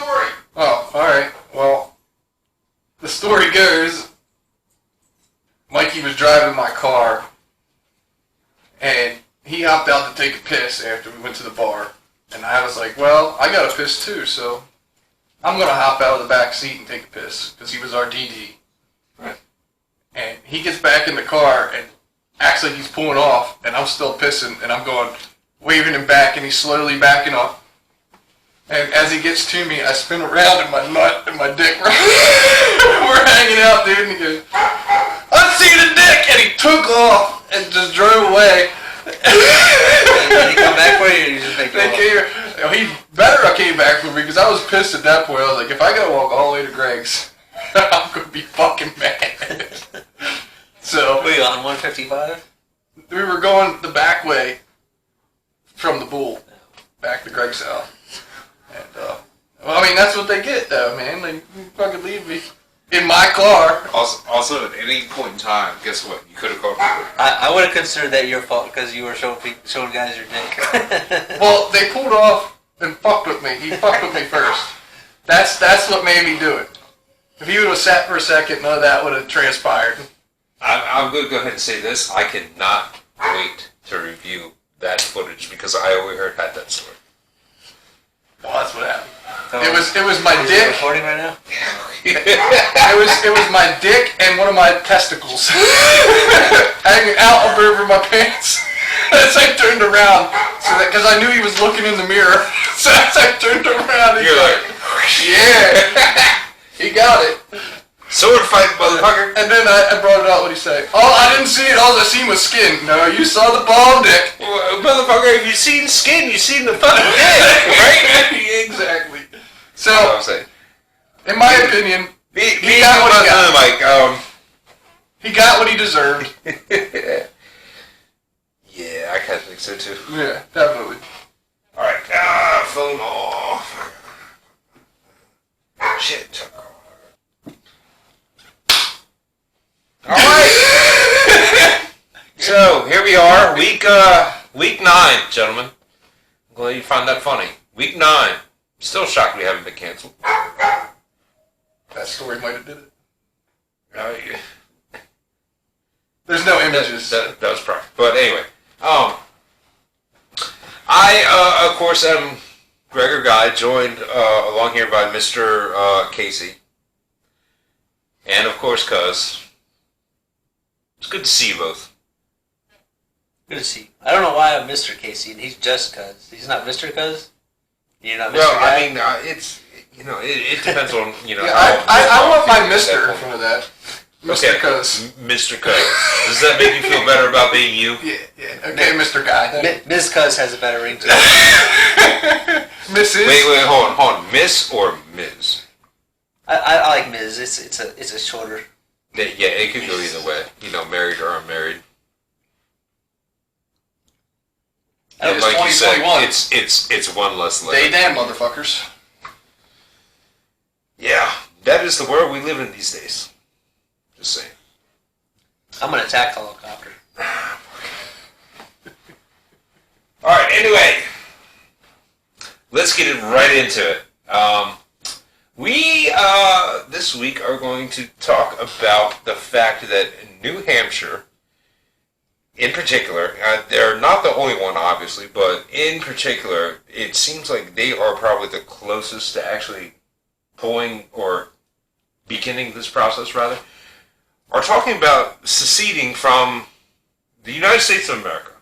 story. Oh, alright. Well, the story goes, Mikey was driving my car, and he hopped out to take a piss after we went to the bar. And I was like, well, I got a piss too, so I'm going to hop out of the back seat and take a piss, because he was our DD. Right. And he gets back in the car and acts like he's pulling off, and I'm still pissing, and I'm going, waving him back, and he's slowly backing up. And as he gets to me, I spin around, and my nut and my dick we're hanging out, dude, and he goes, I see the dick! And he took off and just drove away. Did he come back for you, or you just make He better have came back for me, because I was pissed at that point. I was like, if I gotta walk all the way to Greg's, I'm gonna be fucking mad. So were you on 155? We were going the back way from the Bull, back to Greg's house. And, well, I mean, that's what they get, though, man. They fucking leave me in my car. Also, at any point in time, guess what? You could have called me. I would have considered that your fault because you were showing guys your dick. Well, they pulled off and fucked with me. He fucked with me first. That's what made me do it. If he would have sat for a second, none of that would have transpired. I'm going to go ahead and say this. I cannot wait to review that footage because I overheard that story. Well, that's what happened. It was my dick. Is it recording right now? it was my dick and one of my testicles hanging out over my pants. As I turned around, because I knew he was looking in the mirror, so as I turned around, you're like, yeah, he got it. Sword fight, motherfucker. And then I brought it out. What he say? Oh, I didn't see it. All I seen was skin. No, you saw the ball dick. Well, motherfucker, if you seen skin, you seen the fucking dick, right? Exactly. So, in my opinion, he got what he got. He got what he deserved. Yeah, I kind of think so too. Yeah, definitely. Alright, phone off. Shit. Alright! So, here we are, week 9, gentlemen. I'm glad you found that funny. Week 9. Still shocked we haven't been canceled. That story might have did it. Yeah. There's no images. That was perfect. But anyway, I, of course, am Gregor Guy, joined along here by Mr. Casey. And, of course, Cuz. It's good to see you both. Good to see you. I don't know why I'm Mr. Casey, and he's just Cuz. He's not Mr. Cuz? You're not Mr. Well, Guy? I mean, it's, it depends on, Yeah, I want my Mr. in front of that. Mr. Okay. Cuz. Mr. Cuz. Does that make you feel better about being you? Yeah. Okay, Mr. Guy. Ms. Cuz has a better ring to it. Mrs. Wait, hold on. Miss or Ms? I like Ms. It's a shorter. Yeah, it could go either way. Married or unmarried. And like you said, it's one less letter. They damn motherfuckers. Yeah, that is the world we live in these days. Just saying. I'm an attack helicopter. Alright, anyway. Let's get it right into it. We, this week, are going to talk about the fact that New Hampshire, in particular, they're not the only one, obviously, but in particular, it seems like they are probably the closest to actually pulling or beginning this process, rather, are talking about seceding from the United States of America.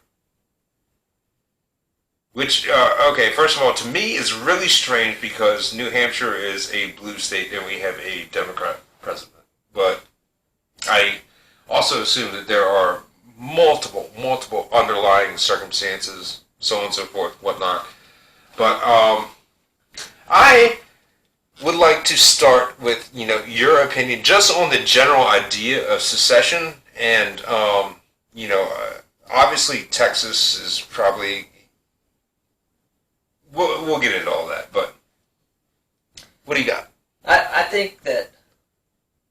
Which, okay, first of all, to me is really strange because New Hampshire is a blue state and we have a Democrat president. But I also assume that there are multiple underlying circumstances, so on and so forth, whatnot. But I would like to start with, your opinion just on the general idea of secession. And, obviously Texas is probably... We'll get into all that, but what do you got? I think that...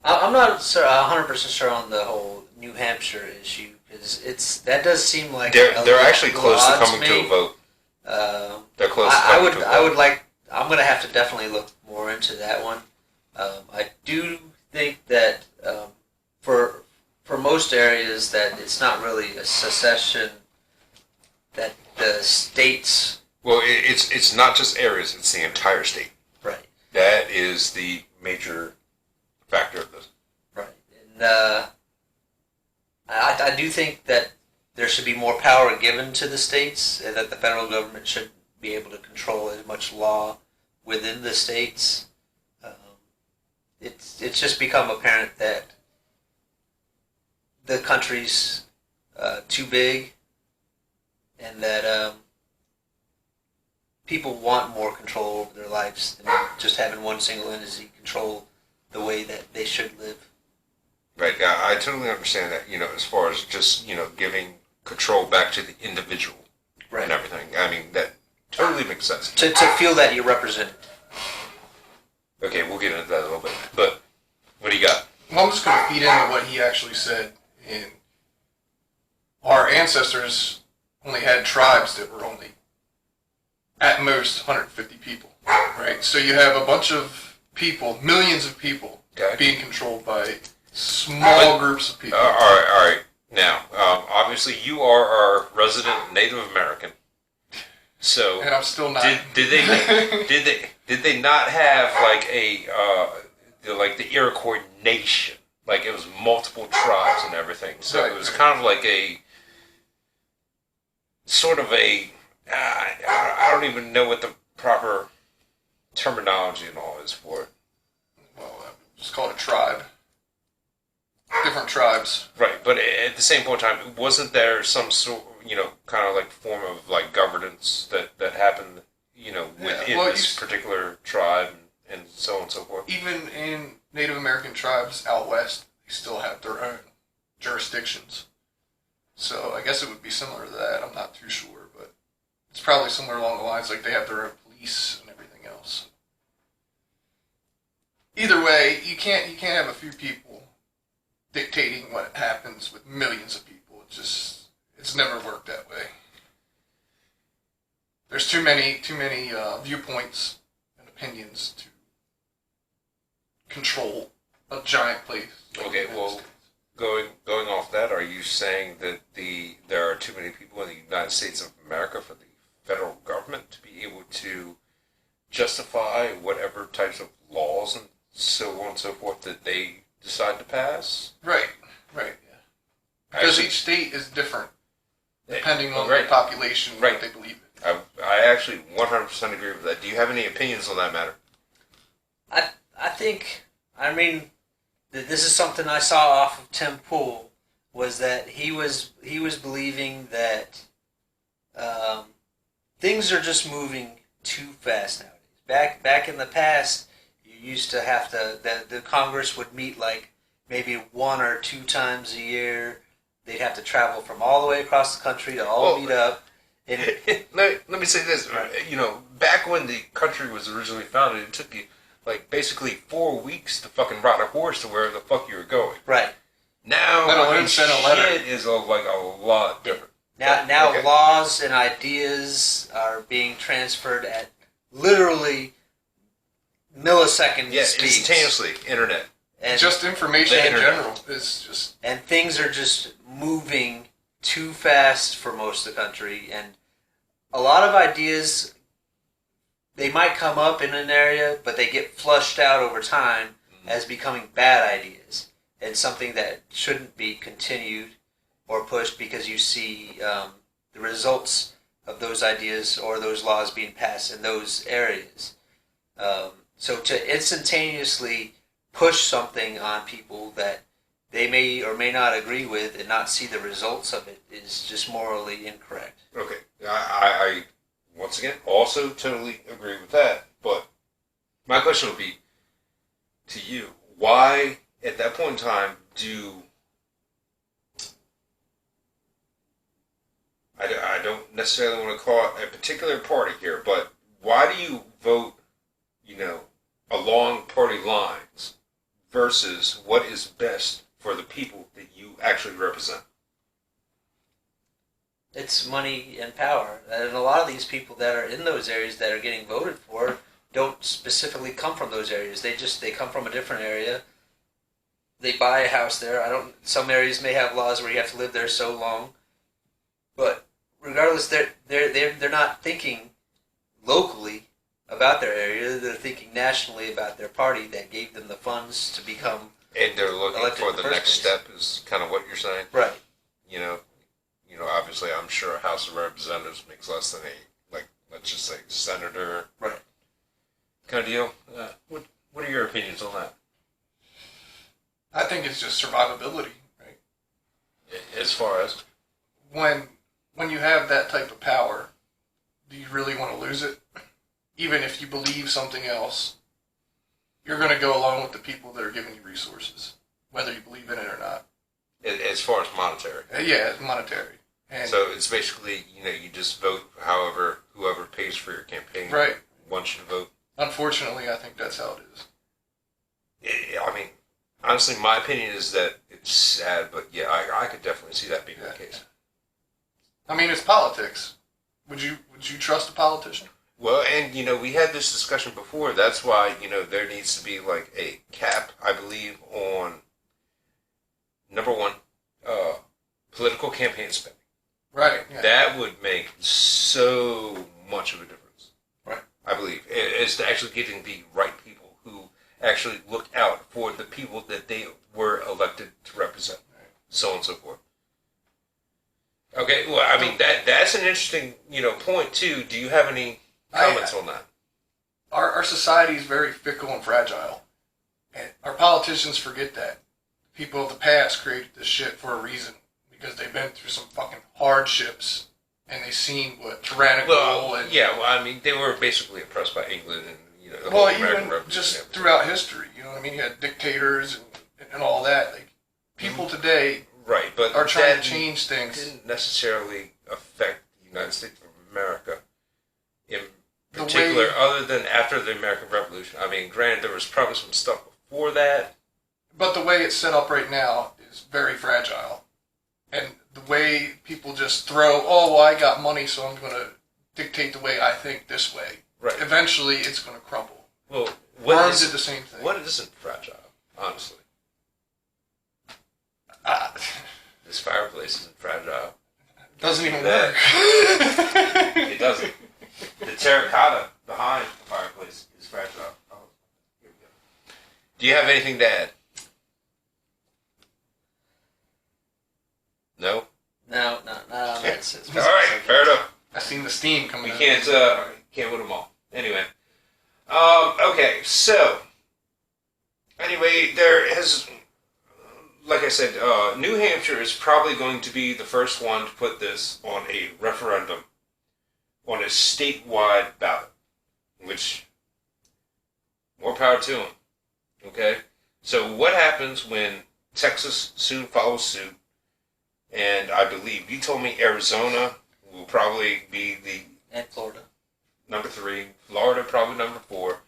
I'm not 100% sure on the whole New Hampshire issue, because that does seem like... They're actually close to coming to a vote. They're close to coming to a vote. I'm going to have to definitely look more into that one. I do think that for most areas that it's not really a secession, that the states. Well, it's not just areas; it's the entire state. Right. That is the major factor of this. Right. And I do think that there should be more power given to the states, and that the federal government should be able to control as much law within the states. It's just become apparent that the country's too big, and that people want more control over their lives than just having one single entity control the way that they should live. Right. I totally understand that. As far as just giving control back to the individual Right. and everything. I mean, that totally makes sense. To feel that you're represented. Okay, we'll get into that a little bit. But what do you got? Well, I'm just going to feed into what he actually said. In our ancestors only had tribes that were only, at most, 150 people. Right? So you have a bunch of people, millions of people, Okay. being controlled by small groups of people. All right. Now, obviously, you are our resident Native American. So, And I'm still not. did they not have like the Iroquois nation? Like it was multiple tribes and everything. So it was kind of like a sort of a I don't even know what the proper terminology and all is for it. Well, just call it a tribe. Different tribes. Right, but at the same point in time, wasn't there some sort, kind of like form of like governance that happened, within this particular tribe and so on and so forth? Even in Native American tribes out west, they still have their own jurisdictions. So I guess it would be similar to that. I'm not too sure, but it's probably somewhere along the lines like they have their own police and everything else. Either way, you can't have a few people dictating what happens with millions of people. It's never worked that way. There's too many viewpoints and opinions to control a giant place. Like Okay, the United well, States. going off that, are you saying that there are too many people in the United States of America for the federal government to be able to justify whatever types of laws and so on and so forth that they decide to pass? Right, yeah. Because Actually, each state is different depending on right. the population and Right. what they believe in. I actually 100% agree with that. Do you have any opinions on that matter? I think, that this is something I saw off of Tim Pool, was that he was believing that things are just moving too fast nowadays. Back in the past, you used to have to, the Congress would meet like maybe 1 or 2 times a year. They'd have to travel from all the way across the country to all meet up. And let me say this. Right. Back when the country was originally founded, it took you like basically 4 weeks to fucking ride a horse to wherever the fuck you were going. right. Now, Let alone send a letter. shit is a lot different. Now Okay. laws and ideas are being transferred at literally millisecond Yeah, speeds. instantaneously, internet. And, Just information The in internet. general is just... and things are just moving too fast for most of the country. And a lot of ideas, they might come up in an area, but they get flushed out over time as becoming bad ideas. And something that shouldn't be continued or pushed because you see the results of those ideas or those laws being passed in those areas. So to instantaneously push something on people that they may or may not agree with and not see the results of it is just morally incorrect. Okay, I once again also totally agree with that. But my question would be to you: why, at that point in time, I don't necessarily want to call it a particular party here, but why do you vote, along party lines versus what is best for the people that you actually represent? It's money and power. And a lot of these people that are in those areas that are getting voted for don't specifically come from those areas. They come from a different area. They buy a house there. Some areas may have laws where you have to live there so long, but regardless, they're not thinking locally about their area. They're thinking nationally about their party that gave them the funds to become. And they're looking for the next step. Is kind of what you're saying, right? You know, obviously, I'm sure a House of Representatives makes less than let's just say, senator, right? Kind of deal. What are your opinions on that? I think it's just survivability, right? As far as when you have that type of power, do you really want to lose it? Even if you believe something else, you're going to go along with the people that are giving you resources, whether you believe in it or not. As far as monetary. Yeah, it's monetary. And so it's basically, you just vote whoever pays for your campaign right. wants you to vote. Unfortunately, I think that's how it is. I mean, honestly, my opinion is that it's sad, but yeah, I could definitely see that being the case. I mean, it's politics. Would you trust a politician? Well, and we had this discussion before. That's why there needs to be like a cap, I believe, on number one, political campaign spending. Right. Yeah. That would make so much of a difference. Right. I believe it's actually getting the right people who actually look out for the people that they were elected to represent, so on and so forth. Okay, well, I mean that's an interesting point too. Do you have any comments on that? Our society is very fickle and fragile, and our politicians forget that. People of the past created this shit for a reason because they've been through some fucking hardships and they've seen what tyrannical and I mean they were basically oppressed by England and the well, whole American even Revolution just throughout history, you know what I mean? You had dictators and all that. Like people today, right? But are trying to change things. Didn't necessarily affect the United States of America in particular, other than after the American Revolution. I mean, granted, there was probably some stuff before that. But the way it's set up right now is very fragile. And the way people just throw, I got money, so I'm going to dictate the way I think this way. Right. Eventually, it's going to crumble. Well, Burns did the same thing. What isn't fragile, honestly? This fireplace isn't fragile. Doesn't even work. It doesn't. The terracotta behind the fireplace is fragile. Oh, here we go. Do you have anything to add? No? No. All right, fair enough. I seen the steam coming out. We can't win them all. Anyway. Okay, so, anyway, there has, like I said, New Hampshire is probably going to be the first one to put this on a referendum, on a statewide ballot, which, more power to them, okay? So what happens when Texas soon follows suit, and I believe, you told me Arizona will probably be and Florida. number 3, Florida probably number 4.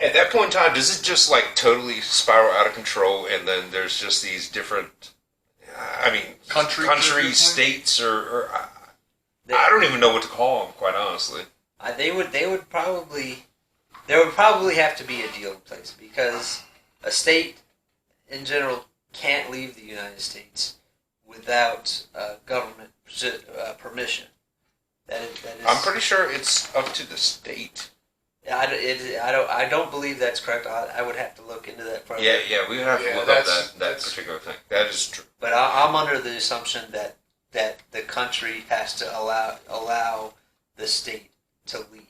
At that point in time, does it just like totally spiral out of control, and then there's just these different, country states, or I don't even know what to call them, quite honestly. There would probably have to be a deal in place, because a state in general can't leave the United States without government permission. That is, I'm pretty sure it's up to the state. I don't believe that's correct. I would have to look into that further. Yeah, we would have to look up that particular thing. That is true. But I'm under the assumption that the country has to allow the state to leave.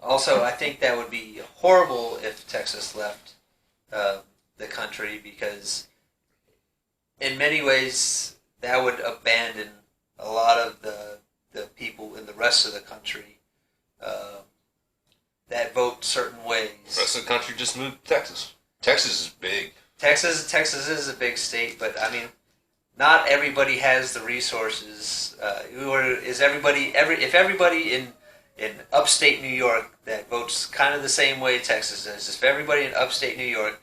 Also, I think that would be horrible if Texas left the country, because in many ways that would abandon a lot of the people in the rest of the country that vote certain ways. The rest of the country just moved to Texas. Texas is big. Texas is a big state, but I mean, not everybody has the resources. If everybody in upstate New York that votes kind of the same way Texas does, if everybody in upstate New York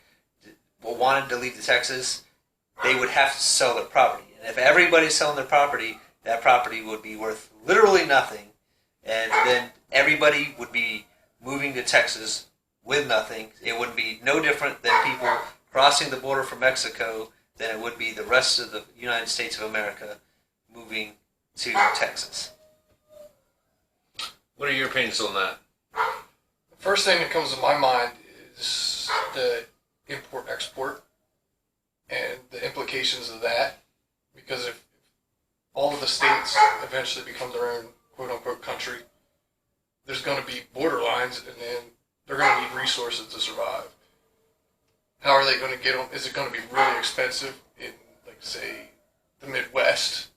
wanted to leave Texas, they would have to sell their property. And if everybody's selling their property, that property would be worth literally nothing, and then everybody would be moving to Texas with nothing. It would be no different than people crossing the border from Mexico than it would be the rest of the United States of America moving to Texas. What are your opinions on that? The first thing that comes to my mind is the import-export and the implications of that. Because if all of the states eventually become their own quote-unquote country, there's going to be border lines, and then they're going to need resources to survive. How are they going to get them? Is it going to be really expensive in, like, say, the Midwest,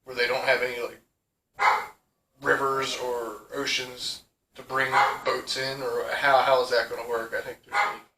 where they don't have any, like, rivers or oceans to bring boats in? Or how is that going to work? I think there's